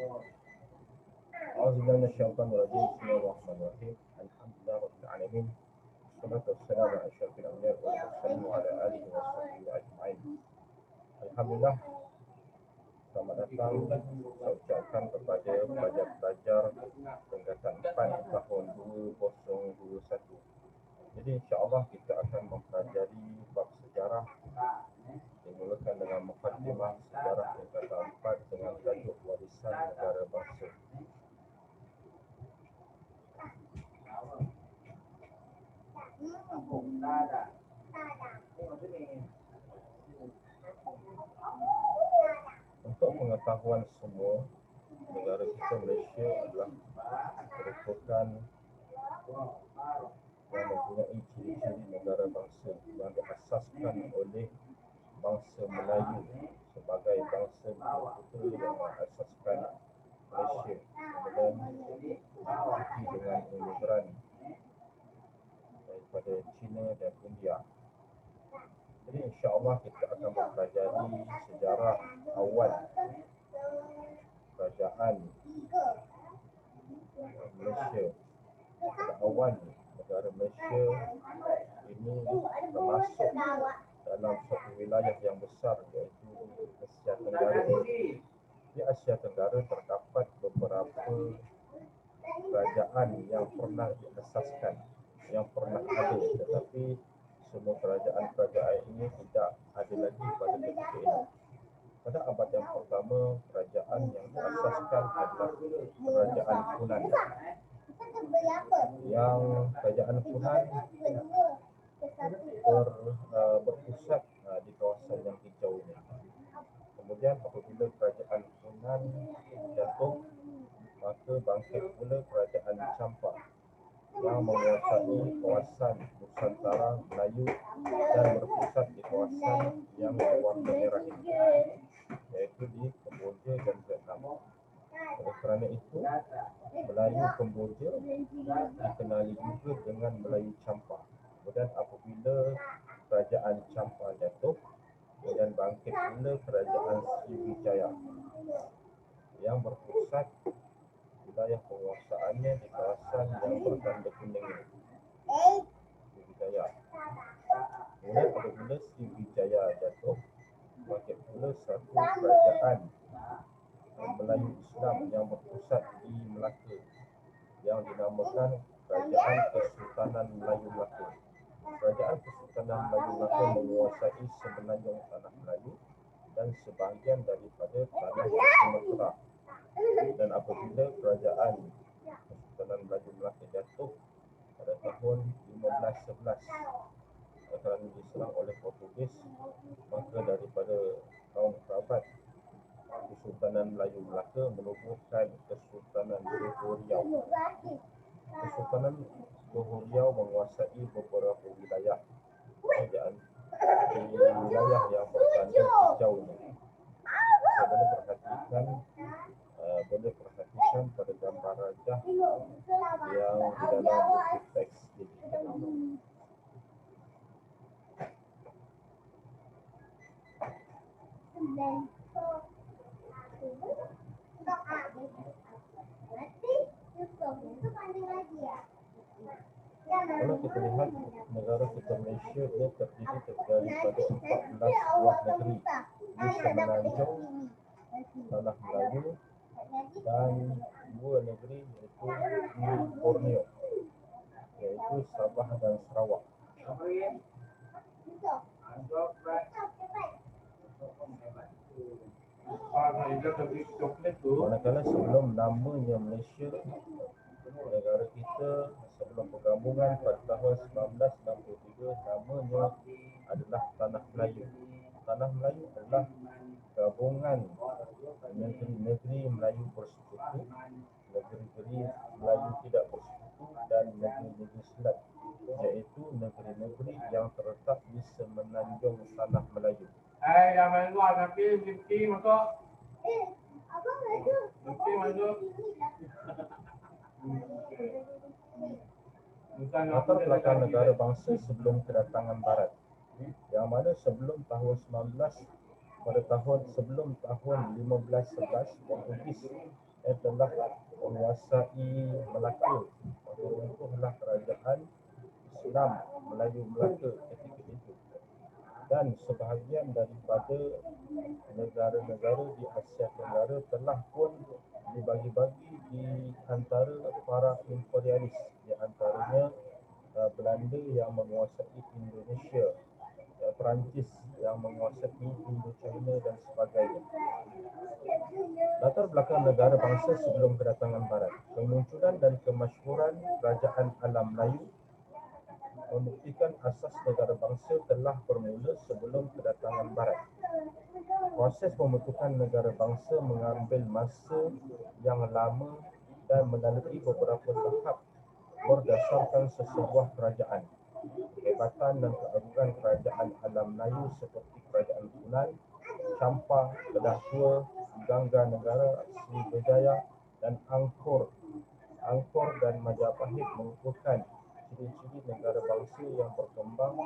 A'udzubillahi minasyaitonirrajim. Bismillahirrahmanirrahim. Alhamdulillah rabbil alamin. Wassalatu wassalamu ala asyrafil anbiya'i wal mursalin wa ala alihi wa sahbihi ajma'in. Alhamdulillah, selamat datang saya ucapkan kepada pelajar-pelajar tingkatan 4 tahun 2021. Jadi insya-Allah kita akan mempelajari bab sejarah, dimulakan dengan mukadimah sejarah tingkatan 4 dengan tajuk warisan negara bangsa. Untuk pengetahuan semua, negara kita Malaysia adalah merupakan yang mempunyai ciri-ciri negara bangsa yang diasaskan oleh bangsa Melayu sebagai bangsa betul-betul yang mengasaskan Malaysia, kemudian diikuti dengan imigran daripada China dan India. Jadi insya-Allah kita akan mempelajari sejarah awal kerajaan Malaysia. Pada awal negara Malaysia ini termasuk dalam satu wilayah yang besar, iaitu Asia Tenggara. Di Asia Tenggara terdapat beberapa kerajaan yang pernah diasaskan, yang pernah ada, tetapi semua kerajaan-kerajaan ini tidak ada lagi pada ketika ini. Pada abad yang pertama, kerajaan yang diasaskan adalah kerajaan Funan. Yang kerajaan Funan berpusat di kawasan yang hijau ini. Kemudian apabila kerajaan Funan jatuh, maka bangkit pula kerajaan Champa yang menguasai kawasan Nusantara Melayu dan berpusat di kawasan yang berwarna merah ini, iaitu di Kemboja dan Vietnam. Oleh kerana itu, Melayu Kemboja dikenali juga dengan Melayu Champa. Kemudian apabila kerajaan Champa jatuh, kemudian bangkit pula kerajaan Sriwijaya yang berpusat wilayah penguasaannya di kawasan yang bertanda kuning ini, Sriwijaya. Kemudian apabila Sriwijaya jatuh, bangkit pula satu kerajaan Melayu Islam yang berpusat di Melaka yang dinamakan Kerajaan Kesultanan Melayu Melaka. Kerajaan Kesultanan Melayu Melaka menguasai semenanjung tanah Melayu dan sebahagian daripada tanah Sumatera. Dan apabila kerajaan Kesultanan Melayu Melaka jatuh pada tahun 1511 kerana diserang oleh Portugis, maka daripada kaum kerabat Kesultanan Melayu Melaka menubuhkan Kesultanan Johor Riau. Kesultanan Johor Riau menguasai beberapa wilayah kerajaan di wilayah yang bertanda hijau ini. Saya boleh perhatikan pada gambar rajah yang di dalam buku teks digital. Kalau kita lihat negara kita Malaysia, dia terdiri daripada 14 buah negeri di semenanjung tanah Melayu dan 2 negeri iaitu di Borneo, iaitu Sabah dan Sarawak. Manakala sebelum namanya Malaysia, negara kita sebelum pergabungan pada tahun 1963, namanya adalah Tanah Melayu. Tanah Melayu adalah gabungan negeri-negeri Melayu bersekutu, negeri-negeri Melayu tidak bersekutu dan negeri-negeri selat, iaitu negeri-negeri yang terletak di semenanjung tanah Melayu. Dah main luar tapi Mimpi masuk. Mimpi masuk. Latar belakang negara bangsa sebelum kedatangan Barat, yang mana sebelum tahun 1511 Portugis telah menguasai Melaka atau runtuhlah kerajaan Islam Melayu Melaka ketika itu, dan sebahagian daripada negara-negara di Asia Tenggara telah pun dibagi-bagi di antara para imperialis, di antaranya Belanda yang menguasai Indonesia, Perancis yang menguasai Indochina dan sebagainya. Latar belakang negara bangsa sebelum kedatangan Barat. Kemunculan dan kemasyhuran kerajaan alam Melayu membuktikan asas negara bangsa telah bermula sebelum kedatangan Barat. Proses pembentukan negara bangsa mengambil masa yang lama dan melalui beberapa tahap berdasarkan sesebuah kerajaan. Kehebatan dan keagungan kerajaan alam Melayu seperti Kerajaan Punan, Champa, Kedah Tua, Gangga Negara, Sriwijaya dan Angkor dan Majapahit merupakan ciri-ciri negara bangsa yang berkembang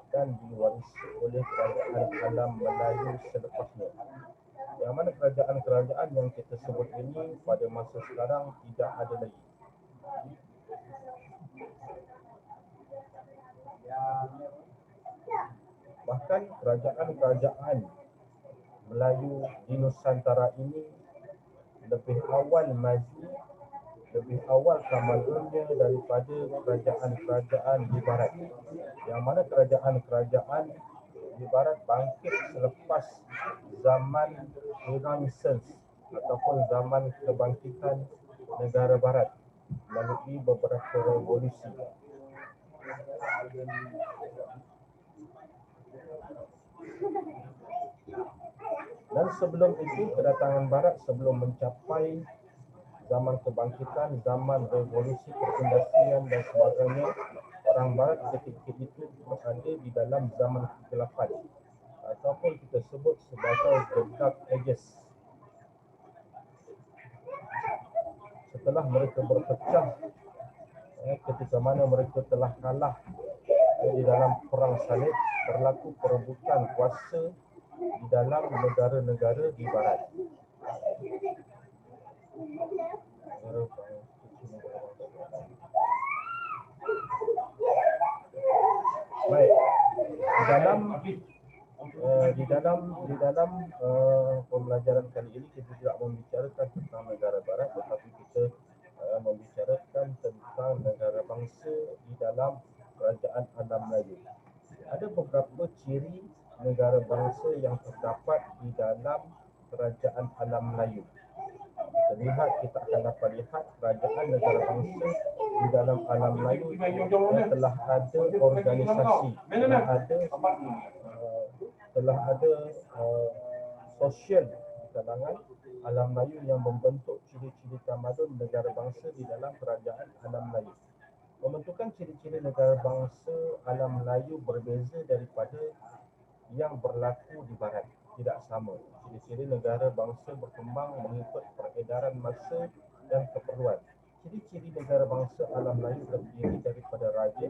dan diwarisi oleh kerajaan alam Melayu selepasnya. Yang mana kerajaan-kerajaan yang kita sebut ini pada masa sekarang tidak ada lagi. Bahkan kerajaan-kerajaan Melayu di Nusantara ini lebih awal maju, lebih awal kamalunnya daripada kerajaan-kerajaan di Barat. Yang mana kerajaan-kerajaan di Barat bangkit selepas zaman Renaissance ataupun zaman kebangkitan negara Barat melalui beberapa revolusi. Dan sebelum itu, kedatangan Barat sebelum mencapai zaman kebangkitan, zaman revolusi perindustrian dan sebagainya, orang Barat ketika itu berada di dalam zaman kegelapan ataupun kita sebut sebagai the Dark Ages. Setelah mereka berpecah, ketika mana mereka telah kalah di dalam perang salib, berlaku perebutan kuasa di dalam negara-negara di Barat. Baik, di dalam pembelajaran kali ini kita tidak membicarakan tentang negara Barat, tetapi kita membicarakan tentang negara bangsa di dalam kerajaan alam Melayu. Ada beberapa ciri negara bangsa yang terdapat di dalam kerajaan alam Melayu. Kita akan dapat lihat kerajaan negara bangsa di dalam alam Melayu telah ada organisasi, telah ada sosial di kalangan alam Melayu yang membentuk ciri-ciri tamadun negara bangsa di dalam kerajaan alam Melayu. Pembentukan ciri-ciri negara bangsa alam Melayu berbeza daripada yang berlaku di Barat. Tidak sama. Ciri-ciri negara bangsa berkembang mengikut peredaran masa dan keperluan. Ciri-ciri negara bangsa alam Melayu terdiri daripada raja,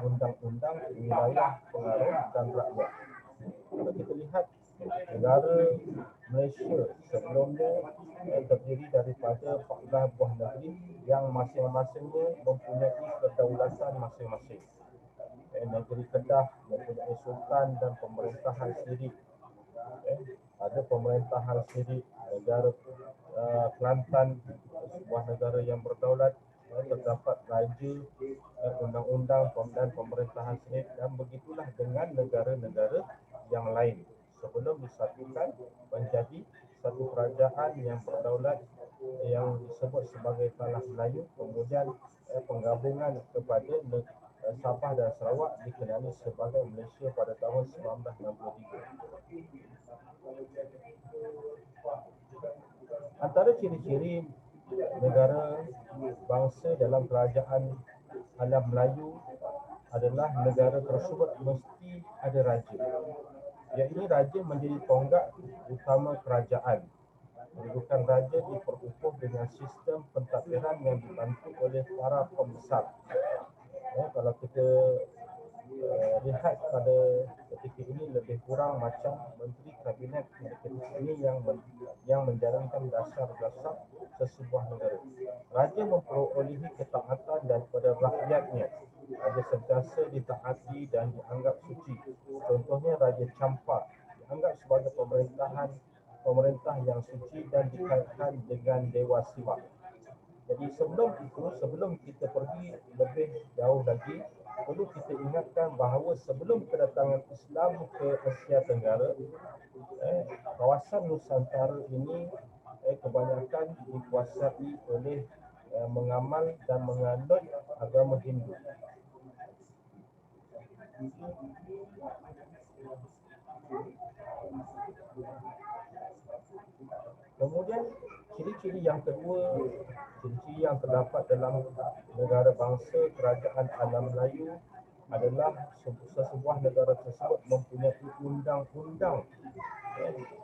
undang-undang, wilayah, pengaruh dan rakyat. Kalau kita lihat negara Malaysia sebelumnya terdiri daripada 14 buah negeri yang masing-masingnya mempunyai kedaulatan masing-masing. Negeri Kedah mempunyai sultan dan pemerintahan sendiri. Ada pemerintahan sendiri. Negara Kelantan, sebuah negara yang berdaulat, terdapat raja, undang-undang dan pemerintahan sendiri, dan begitulah dengan negara-negara yang lain sebelum disatukan menjadi satu kerajaan yang berdaulat yang disebut sebagai Tanah Melayu. Kemudian penggabungan kepada Sabah dan Sarawak dikenali sebagai Malaysia pada tahun 1963. Antara ciri-ciri negara bangsa dalam kerajaan alam Melayu adalah negara tersebut mesti ada raja. Iaitu raja menjadi tonggak utama kerajaan. Kedudukan raja diperukuh dengan sistem pentadbiran yang dibantu oleh para pembesar. Kalau kita lihat pada ketika ini lebih kurang macam menteri kabinet ketika ini yang menjalankan dasar-dasar sesebuah negara. Raja memperolehi ketaatan daripada rakyatnya. Raja sentiasa ditaati dan dianggap suci. Contohnya Raja Champa dianggap sebagai pemerintah yang suci dan dikaitkan dengan Dewa Siwa. Jadi sebelum kita pergi lebih jauh lagi, perlu kita ingatkan bahawa sebelum kedatangan Islam ke Asia Tenggara, kawasan Nusantara ini kebanyakan dikuasai oleh mengamal dan menganut agama Hindu. Kemudian ciri-ciri yang kedua, ciri-ciri yang terdapat dalam negara bangsa kerajaan alam Melayu adalah sesebuah negara tersebut mempunyai undang-undang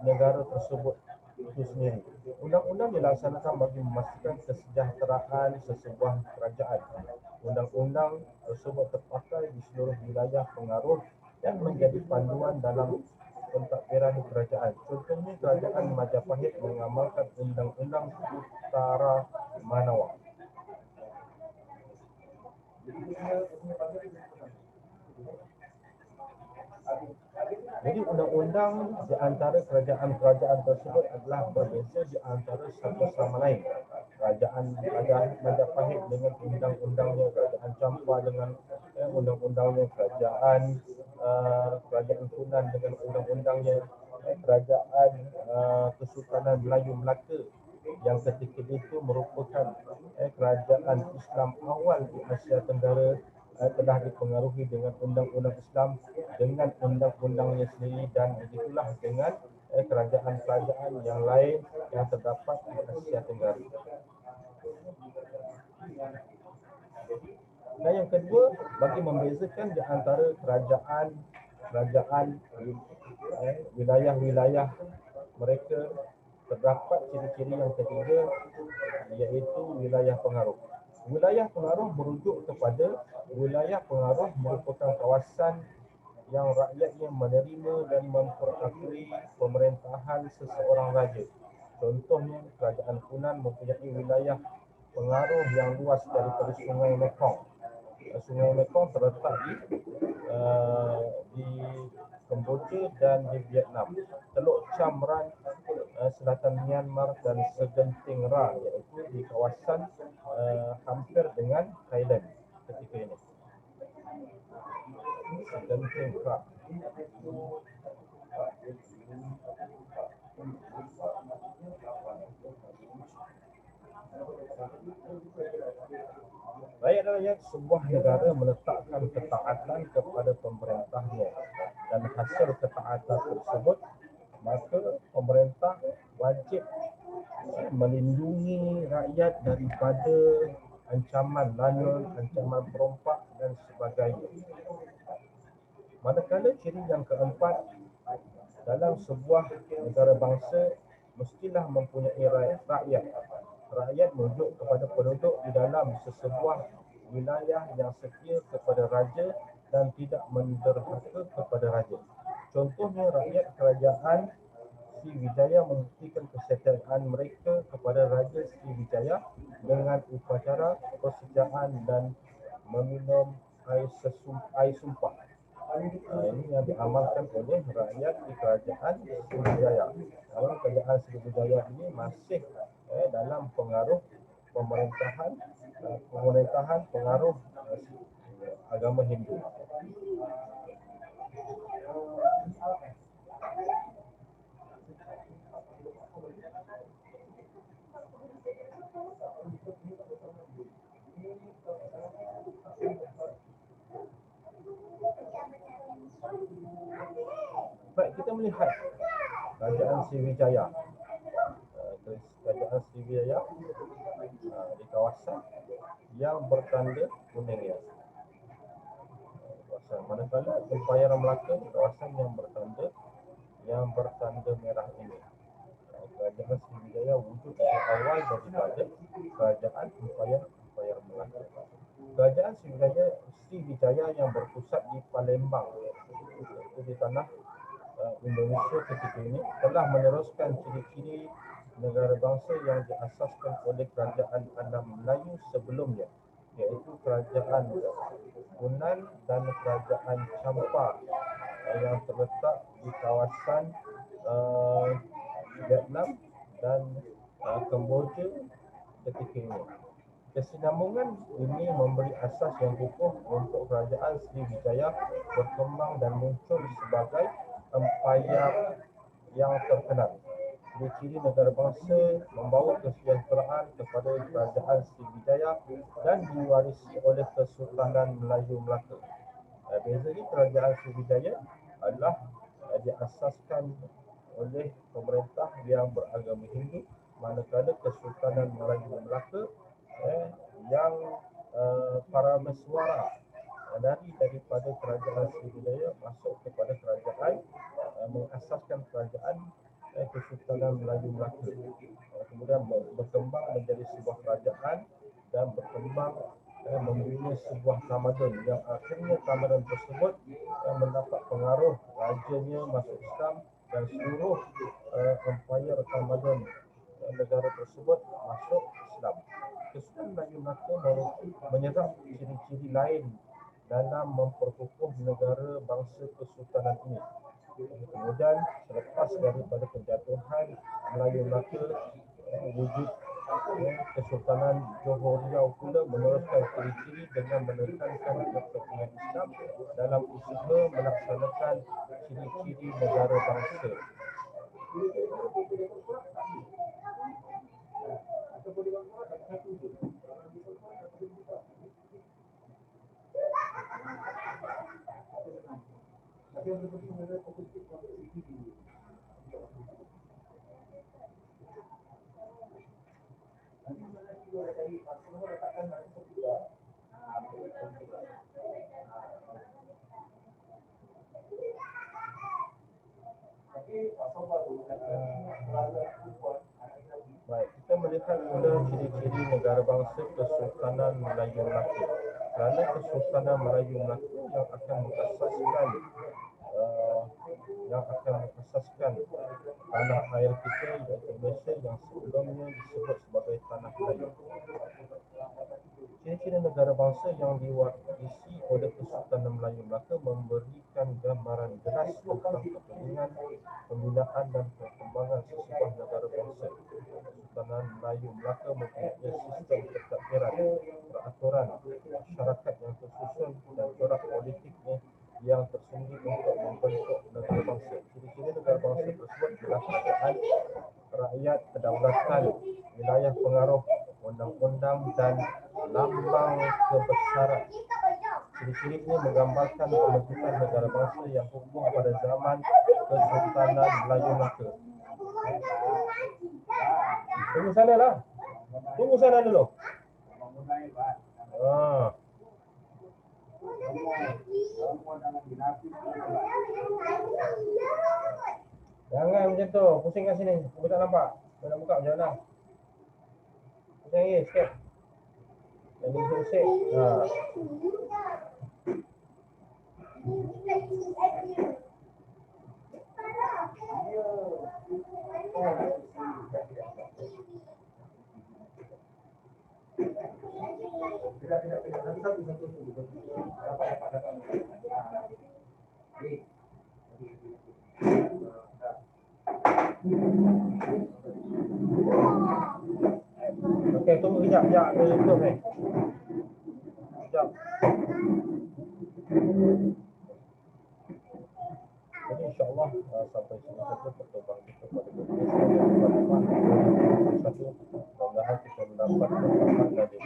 negara tersebut itu sendiri. Undang-undang dilaksanakan bagi memastikan kesejahteraan sesebuah kerajaan. Undang-undang tersebut terpakai di seluruh wilayah pengaruh dan menjadi panduan dalam pentadbiran kerajaan. Contohnya kerajaan Majapahit mengamalkan Undang-Undang Utara Manawa. Jadi undang-undang di antara kerajaan-kerajaan tersebut adalah berbeza di antara satu sama lain. Kerajaan Majapahit dengan undang-undangnya, kerajaan Champa dengan undang-undangnya, kerajaan Funan dengan undang-undangnya, kerajaan Kesultanan Melayu Melaka yang ketika itu merupakan kerajaan Islam awal di Asia Tenggara telah dipengaruhi dengan undang-undang Islam dengan undang-undangnya sendiri, dan begitulah dengan kerajaan-kerajaan yang lain yang terdapat di Asia Tenggara. Dan yang kedua, bagi membezakan di antara kerajaan wilayah-wilayah mereka, terdapat ciri-ciri yang ketiga, iaitu wilayah pengaruh. Wilayah pengaruh merujuk kepada wilayah pengaruh merupakan kawasan yang rakyatnya menerima dan memperakui pemerintahan seseorang raja. Contohnya, kerajaan Funan mempunyai wilayah pengaruh yang luas daripada Sungai Mekong. Sungai Mekong terletak di Kemboja dan di Vietnam. Teluk Cham Ran, selatan Myanmar, dan Segenting Ra, iaitu di kawasan hampir dengan Thailand ketika ini. Segenting Ra. Rakyat-rakyat sebuah negara meletakkan ketaatan kepada pemerintahnya, dan hasil ketaatan tersebut, maka pemerintah wajib melindungi rakyat daripada ancaman lanun, ancaman perompak dan sebagainya. Manakala ciri yang keempat, dalam sebuah negara bangsa mestilah mempunyai rakyat. Rakyat merujuk kepada penduduk di dalam sesebuah wilayah yang setia kepada raja dan tidak menderhaka kepada raja. Contohnya, rakyat kerajaan Sriwijaya membuktikan kesetiaan mereka kepada Raja Sriwijaya dengan upacara persediaan dan meminum air sumpah. Ini yang diamalkan oleh rakyat di kerajaan Sriwijaya. Namun kerajaan Sriwijaya ini masih dalam pengaruh pemerintahan pengaruh agama Hindu. Baik, kita melihat kerajaan Sriwijaya. Kerajaan Sriwijaya di kawasan yang bertanda kuning ya. Kawasan manakala Empayan Melaka di kawasan yang bertanda merah ini. Kerajaan Sriwijaya wujud awal daripada kerajaan Empayan Melaka. Kerajaan Sriwijaya yang berpusat di Palembang, itu di tanah Indonesia ketika ini, telah meneruskan ciri-ciri negara bangsa yang diasaskan oleh kerajaan Alam Melayu sebelumnya, iaitu kerajaan Funan dan kerajaan Champa yang terletak di kawasan Vietnam dan Kemboja ketika ini. Kesinambungan ini memberi asas yang kukuh untuk kerajaan Sriwijaya berkembang dan muncul sebagai empayar yang terkenal. Ciri-ciri negara bangsa membawa kesejahteraan kepada kerajaan Sriwijaya dan diwarisi oleh Kesultanan Melayu Melaka. Bezanya kerajaan Sriwijaya adalah diasaskan oleh pemerintah yang beragama Hindu, manakala Kesultanan Melayu Melaka yang para mesuara daripada kerajaan Sriwijaya masuk kepada kerajaan mengasaskan kerajaan Kesultanan Melayu Melaka. Kemudian berkembang menjadi sebuah kerajaan dan berkembang membina sebuah tamadun yang akhirnya tamadun tersebut mendapat pengaruh rajanya masuk Islam dan seluruh empayar tamadun negara tersebut masuk Islam. Kesultanan Melayu Melaka menyerap ciri-ciri lain dalam memperkukuh negara bangsa kesultanan ini. Kemudian selepas daripada penjatuhan Melayu Melaka, wujud Kesultanan Johor Riau pula meneruskan ciri-ciri dengan menekankan kepentingan Islam dalam usaha melaksanakan ciri-ciri negara bangsa. Baik, kita melihat pula ciri-ciri negara bangsa Kesultanan Melayu Melaka. Kerana Kesultanan Melayu Melaka yang akan mengasaskan tanah air kita iaitu Malaysia yang sebelumnya disebut sebagai tanah Melayu. Ciri-ciri negara bangsa yang diwarisi oleh Kesultanan Melayu Melaka memberikan gambaran jelas tentang kepentingan, pembinaan dan perkembangan sesebuah negara bangsa. Kesultanan Melayu Melaka mempunyai sistem pentadbiran, peraturan, masyarakat yang tersusun dan corak politiknya yang tersendiri untuk membentuk negara bangsa. Ciri-ciri negara bangsa tersebut adalah kerajaan rakyat, kedaulatan, wilayah pengaruh, undang-undang dan lambang kebesaran. Ciri-ciri ini menggambarkan pembentukan negara bangsa yang kukuh pada zaman Kesultanan Melayu Melaka. Tunggu sana lah. Tunggu sana dulu. Jangan macam tu. Pusing kat sini. Aku tak nampak. Kau nak buka macam mana? Pusing lagi sikit. Jadi pusing. Okey, tunggu kejap. Dia tutup ni. Kejap. Jadi insyaAllah sampai sini saja pertemuan kita pada Mudah-mudahan kita mendapat kefahaman dari